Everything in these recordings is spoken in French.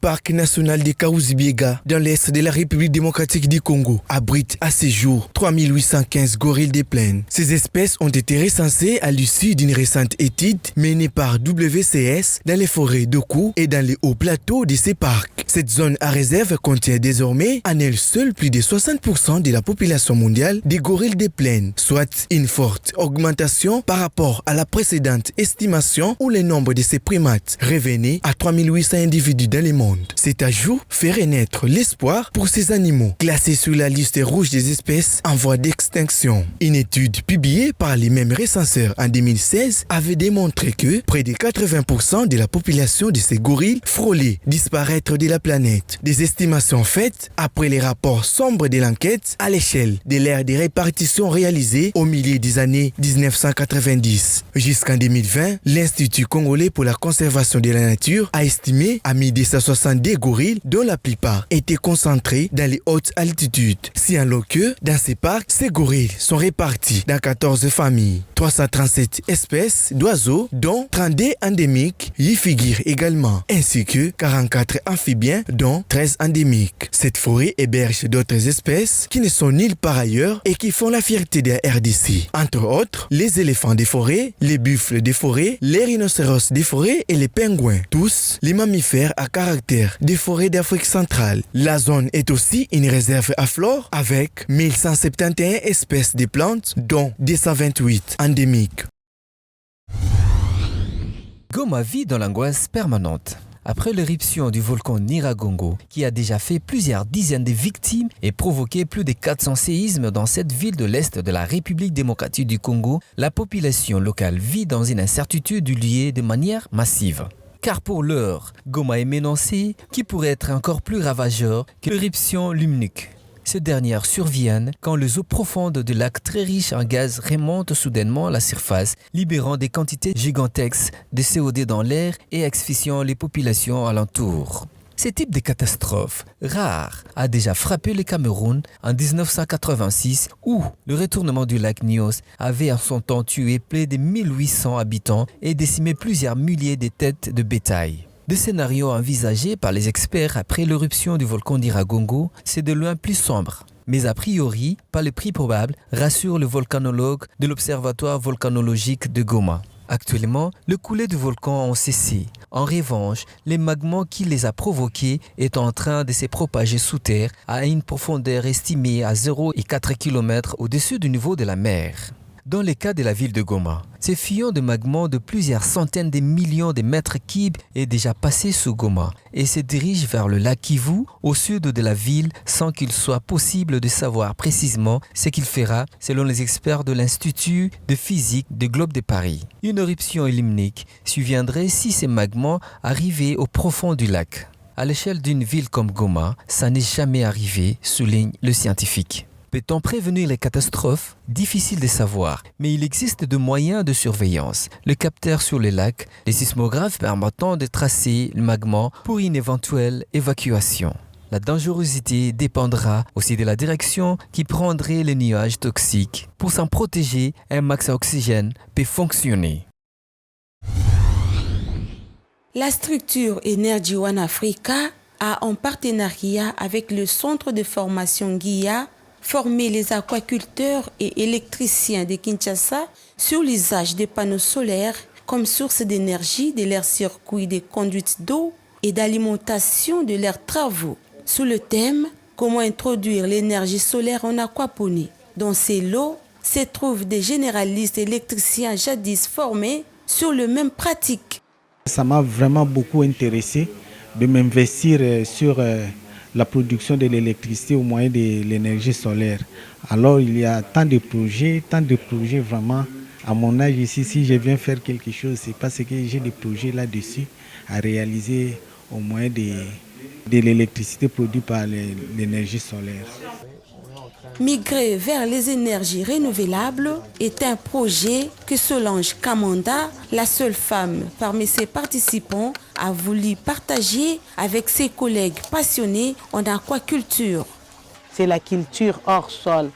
parc national de Kahuzi-Biega, dans l'est de la République démocratique du Congo, abrite à ce jour 3815 gorilles des plaines. Ces espèces ont été recensées à l'issue d'une récente étude menée par WCS dans les forêts d'Oku et dans les hauts plateaux de ces parcs. Cette zone à réserve contient désormais en elle seule plus de 60% de la population mondiale des gorilles des plaines, soit une forte augmentation par rapport à la précédente estimation où le nombre de ces primates revenait à 3800 individus dans le monde. Cet ajout fait renaître l'espoir pour ces animaux classés sur la liste rouge des espèces en voie d'extinction. Une étude publiée par les mêmes recenseurs en 2016 avait démontré que près de 80% de la population de ces gorilles frôlaient disparaître de la planète. Des estimations faites après les rapports sombres de l'enquête à l'échelle de l'ère de répartition réalisée au milieu des années 1990. Jusqu'en 2020, l'Institut congolais pour la conservation de la nature a estimé à 1262 gorilles dont la plupart étaient concentrés dans les hautes altitudes. Si alors que dans ces parcs, ces gorilles sont répartis dans 14 familles, 337 espèces d'oiseaux dont 32 endémiques y figurent également, ainsi que 44 amphibiens dont 13 endémiques. Cette forêt héberge d'autres espèces qui ne sont nulle part ailleurs et qui font la fierté de la RDC. Entre autres, les éléphants des forêts, les buffles des forêts, les rhinocéros des forêts et les pingouins. Tous les mammifères à caractère des forêts d'Afrique centrale. La zone est aussi une réserve à flore avec 1171 espèces de plantes dont 228 endémiques. Goma vit dans l'angoisse permanente. Après l'éruption du volcan Nyiragongo, qui a déjà fait plusieurs dizaines de victimes et provoqué plus de 400 séismes dans cette ville de l'Est de la République démocratique du Congo, la population locale vit dans une incertitude liée de manière massive. Car pour l'heure, Goma est menacée, qui pourrait être encore plus ravageur que l'éruption Lumnik. Ces dernières surviennent quand les eaux profondes du lac très riches en gaz remontent soudainement à la surface, libérant des quantités gigantesques de CO2 dans l'air et asphyxiant les populations alentour. Ce type de catastrophe rare a déjà frappé le Cameroun en 1986 où le retournement du lac Nyos avait en son temps tué près de 1800 habitants et décimé plusieurs milliers de têtes de bétail. Des scénarios envisagés par les experts après l'éruption du volcan Nyiragongo, c'est de loin plus sombre. Mais a priori, pas le prix probable, rassure le volcanologue de l'Observatoire volcanologique de Goma. Actuellement, le coulées du volcan ont cessé. En revanche, les magmas qui les a provoqués est en train de se propager sous terre à une profondeur estimée à 0,4 km au-dessus du niveau de la mer. Dans le cas de la ville de Goma, ce fillon de magma de plusieurs centaines de millions de mètres cubes est déjà passé sous Goma et se dirige vers le lac Kivu au sud de la ville sans qu'il soit possible de savoir précisément ce qu'il fera selon les experts de l'Institut de physique du Globe de Paris. Une éruption limnique surviendrait si ces magmas arrivaient au profond du lac. À l'échelle d'une ville comme Goma, ça n'est jamais arrivé, souligne le scientifique. Peut-on prévenir les catastrophes? Difficile de savoir, mais il existe de moyens de surveillance. Le capteur sur le lac, les sismographes permettant de tracer le magma pour une éventuelle évacuation. La dangerosité dépendra aussi de la direction qui prendrait les nuages toxiques. Pour s'en protéger, un max à oxygène peut fonctionner. La structure Energy One Africa a en partenariat avec le centre de formation GIA former les aquaculteurs et électriciens de Kinshasa sur l'usage des panneaux solaires comme source d'énergie de leurs circuits de conduite d'eau et d'alimentation de leurs travaux. Sous le thème « Comment introduire l'énergie solaire en aquaponie ». Dans ces lots se trouvent des généralistes électriciens jadis formés sur le même pratique. Ça m'a vraiment beaucoup intéressé de m'investir sur la production de l'électricité au moyen de l'énergie solaire. Alors il y a tant de projets vraiment. À mon âge ici, si je viens faire quelque chose, c'est parce que j'ai des projets là-dessus à réaliser au moyen de l'électricité produite par l'énergie solaire. Migrer vers les énergies renouvelables est un projet que Solange Kamanda, la seule femme parmi ses participants, a voulu partager avec ses collègues passionnés en aquaculture. C'est la culture hors sol.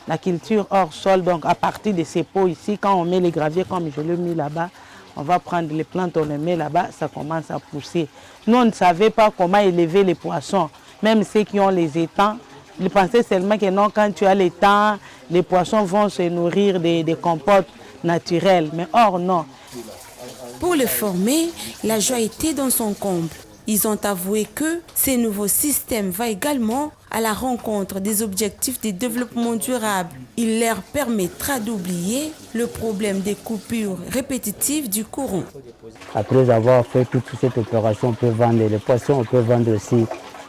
La culture hors sol, donc à partir de ces pots ici, quand on met les graviers comme je l'ai mis là-bas, On va prendre les plantes, on les met là-bas, ça commence à pousser. Nous, on ne savait pas comment élever les poissons. Même ceux qui ont les étangs, ils pensaient seulement que non, quand tu as l'étang, les poissons vont se nourrir des compotes naturelles. Mais or, non. Pour le former, la joie était dans son comble. Ils ont avoué que ce nouveau système va également à la rencontre des objectifs de développement durable. Il leur permettra d'oublier le problème des coupures répétitives du courant. Après avoir fait toute cette opération, on peut vendre les poissons, on peut vendre aussi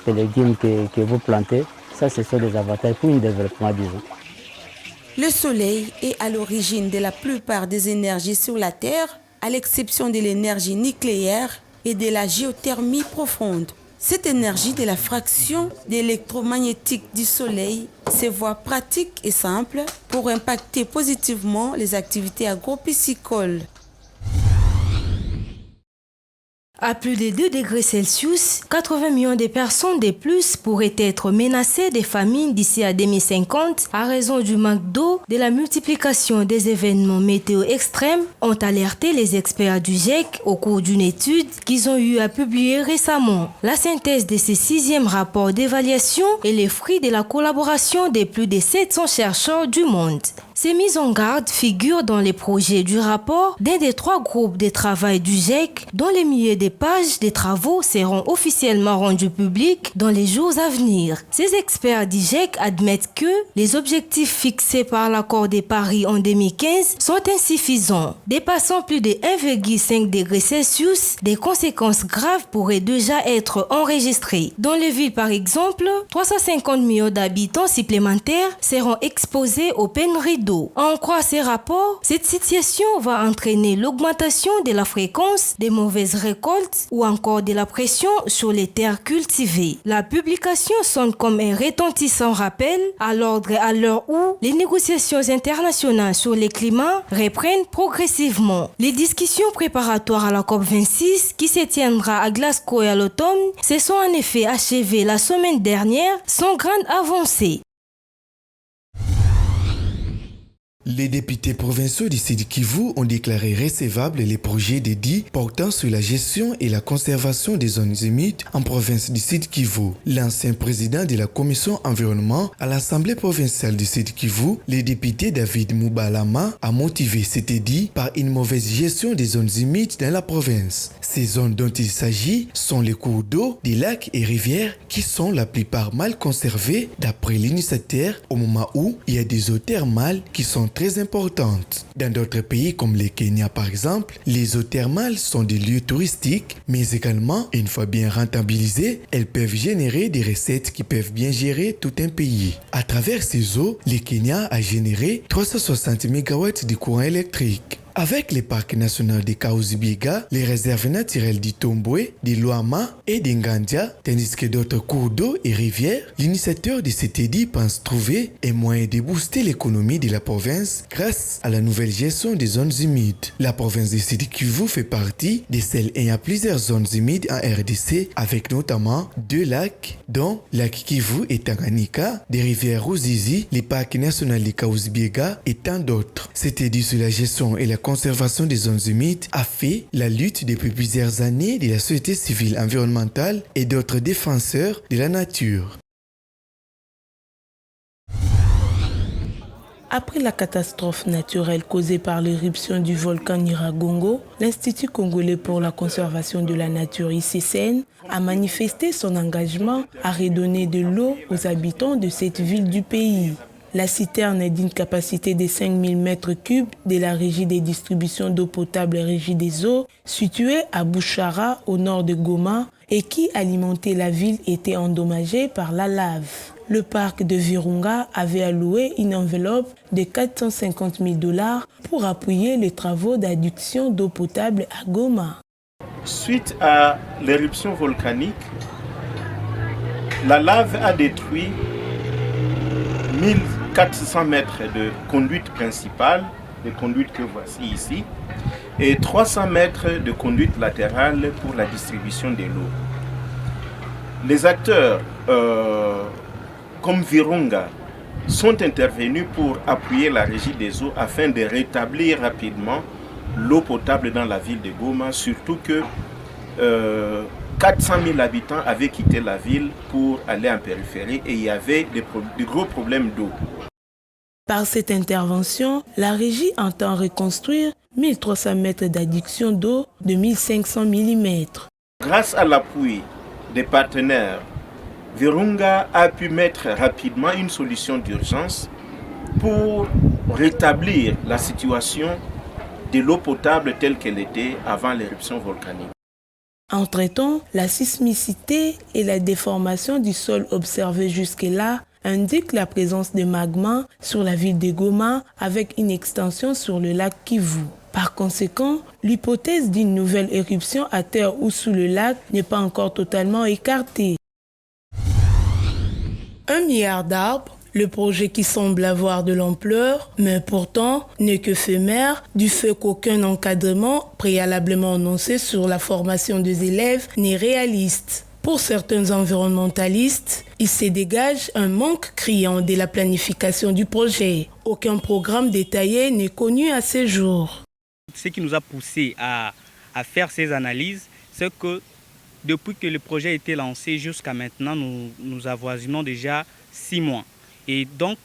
les légumes que vous plantez. Ça, ce sont des avantages pour un développement, disons. Le soleil est à l'origine de la plupart des énergies sur la Terre, à l'exception de l'énergie nucléaire et de la géothermie profonde. Cette énergie de la fraction d'électromagnétique du soleil se voit pratique et simple pour impacter positivement les activités agro-piscicoles. À plus de 2 degrés Celsius, 80 millions de personnes de plus pourraient être menacées de famine d'ici à 2050 à raison du manque d'eau, de la multiplication des événements météo extrêmes, ont alerté les experts du GIEC au cours d'une étude qu'ils ont eu à publier récemment. La synthèse de ce 6e rapport d'évaluation est le fruit de la collaboration de plus de 700 chercheurs du monde. Ces mises en garde figurent dans les projets du rapport d'un des 3 groupes de travail du GIEC dont les milliers de pages des travaux seront officiellement rendus publics dans les jours à venir. Ces experts du GIEC admettent que les objectifs fixés par l'accord de Paris en 2015 sont insuffisants. Dépassant plus de 1,5 degrés Celsius, des conséquences graves pourraient déjà être enregistrées. Dans les villes par exemple, 350 millions d'habitants supplémentaires seront exposés aux pénuries d'eau. En croire ces rapports, cette situation va entraîner l'augmentation de la fréquence des mauvaises récoltes ou encore de la pression sur les terres cultivées. La publication sonne comme un retentissant rappel à l'ordre à l'heure où les négociations internationales sur le climat reprennent progressivement. Les discussions préparatoires à la COP26 qui se tiendra à Glasgow à l'automne se sont en effet achevées la semaine dernière sans grande avancée. Les députés provinciaux du Sud Kivu ont déclaré recevables les projets des dits portant sur la gestion et la conservation des zones humides en province du Sud Kivu. L'ancien président de la commission environnement à l'Assemblée provinciale du Sud Kivu, le député David Moubalama, a motivé cet édit par une mauvaise gestion des zones humides dans la province. Ces zones dont il s'agit sont les cours d'eau, des lacs et rivières qui sont la plupart mal conservés d'après l'initiateur au moment où il y a des eaux thermales qui sont très importantes. Dans d'autres pays comme le Kenya par exemple, les eaux thermales sont des lieux touristiques, mais également, une fois bien rentabilisées, elles peuvent générer des recettes qui peuvent bien gérer tout un pays. À travers ces eaux, le Kenya a généré 360 MW de courant électrique. Avec les parcs nationaux de Kahuzi-Biega, les réserves naturelles du Tomboué, de Luama et d'Ngandia, tandis que d'autres cours d'eau et rivières, l'initiateur de cet édit pense trouver un moyen de booster l'économie de la province grâce à la nouvelle gestion des zones humides. La province de Sud Kivu fait partie de celles ayant plusieurs zones humides en RDC, avec notamment 2 lacs, dont lac Kivu et Tanganyika, des rivières Ruzizi, les parcs nationaux de Kahuzi-Biega et tant d'autres. Cet édit sur la gestion et la conservation des zones humides a fait la lutte depuis plusieurs années de la société civile environnementale et d'autres défenseurs de la nature. Après la catastrophe naturelle causée par l'éruption du volcan Nyiragongo, l'Institut congolais pour la conservation de la nature ICCN a manifesté son engagement à redonner de l'eau aux habitants de cette ville du pays. La citerne est d'une capacité de 5000 m3 de la régie des distributions d'eau potable Régie des eaux, située à Bouchara, au nord de Goma, et qui alimentait la ville était endommagée par la lave. Le parc de Virunga avait alloué une enveloppe de 450 000 $ pour appuyer les travaux d'adduction d'eau potable à Goma. Suite à l'éruption volcanique, la lave a détruit 1400 mètres de conduite principale, les conduites que voici ici, et 300 mètres de conduite latérale pour la distribution de l'eau. Les acteurs comme Virunga sont intervenus pour appuyer la régie des eaux afin de rétablir rapidement l'eau potable dans la ville de Goma, surtout que 400 000 habitants avaient quitté la ville pour aller en périphérie et il y avait de gros problèmes d'eau. Par cette intervention, la régie entend reconstruire 1300 mètres d'adduction d'eau de 1500 mm. Grâce à l'appui des partenaires, Virunga a pu mettre rapidement une solution d'urgence pour rétablir la situation de l'eau potable telle qu'elle était avant l'éruption volcanique. Entre-temps, la sismicité et la déformation du sol observées jusque-là indiquent la présence de magma sur la ville de Goma avec une extension sur le lac Kivu. Par conséquent, l'hypothèse d'une nouvelle éruption à terre ou sous le lac n'est pas encore totalement écartée. 1 milliard d'arbres, le projet qui semble avoir de l'ampleur, mais pourtant n'est que éphémère du fait qu'aucun encadrement préalablement annoncé sur la formation des élèves n'est réaliste. Pour certains environnementalistes, il se dégage un manque criant de la planification du projet. Aucun programme détaillé n'est connu à ce jour. Ce qui nous a poussé à faire ces analyses, c'est que depuis que le projet a été lancé jusqu'à maintenant, nous avoisinons déjà 6 mois. Et donc,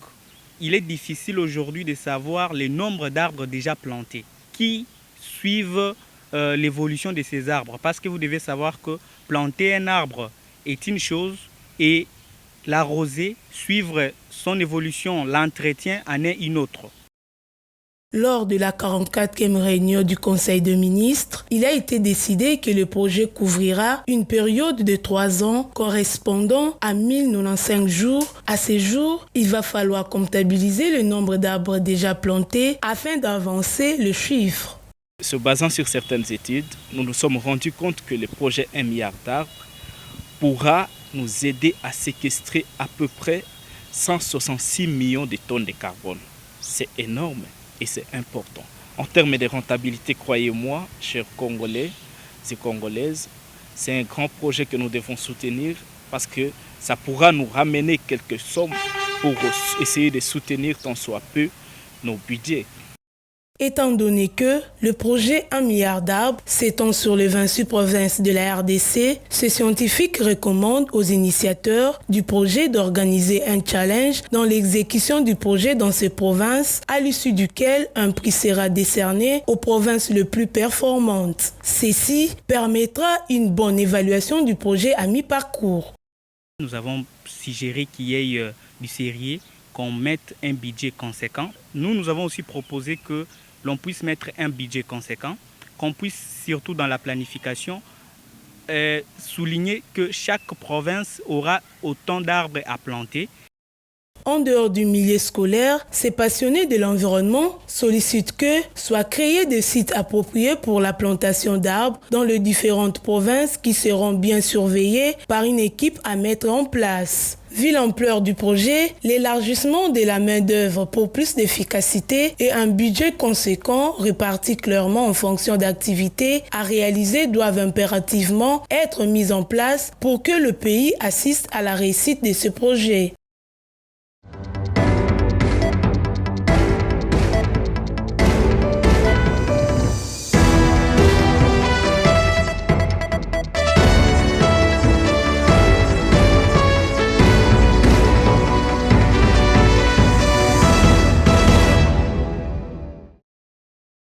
il est difficile aujourd'hui de savoir le nombre d'arbres déjà plantés qui suivent l'évolution de ces arbres. Parce que vous devez savoir que planter un arbre est une chose et l'arroser, suivre son évolution, l'entretien en est une autre. Lors de la 44e réunion du Conseil des ministres, il a été décidé que le projet couvrira une période de 3 ans correspondant à 1095 jours. À ce jour, il va falloir comptabiliser le nombre d'arbres déjà plantés afin d'avancer le chiffre. Se basant sur certaines études, nous nous sommes rendus compte que le projet 1 milliard d'arbres pourra nous aider à séquestrer à peu près 166 millions de tonnes de carbone. C'est énorme. Et c'est important. En termes de rentabilité, croyez-moi, chers Congolais et Congolaises, c'est un grand projet que nous devons soutenir parce que ça pourra nous ramener quelques sommes pour essayer de soutenir tant soit peu nos budgets. Étant donné que le projet 1 milliard d'arbres s'étend sur les 26 provinces de la RDC, ces scientifiques recommandent aux initiateurs du projet d'organiser un challenge dans l'exécution du projet dans ces provinces, à l'issue duquel un prix sera décerné aux provinces les plus performantes. Ceci permettra une bonne évaluation du projet à mi-parcours. Nous avons suggéré qu'il y ait du sérieux, qu'on mette un budget conséquent. Nous avons aussi proposé que l'on puisse mettre un budget conséquent, qu'on puisse surtout dans la planification souligner que chaque province aura autant d'arbres à planter. En dehors du milieu scolaire, ces passionnés de l'environnement sollicitent que soient créés des sites appropriés pour la plantation d'arbres dans les différentes provinces qui seront bien surveillées par une équipe à mettre en place. Vu l'ampleur du projet, l'élargissement de la main-d'œuvre pour plus d'efficacité et un budget conséquent réparti clairement en fonction d'activités à réaliser doivent impérativement être mis en place pour que le pays assiste à la réussite de ce projet.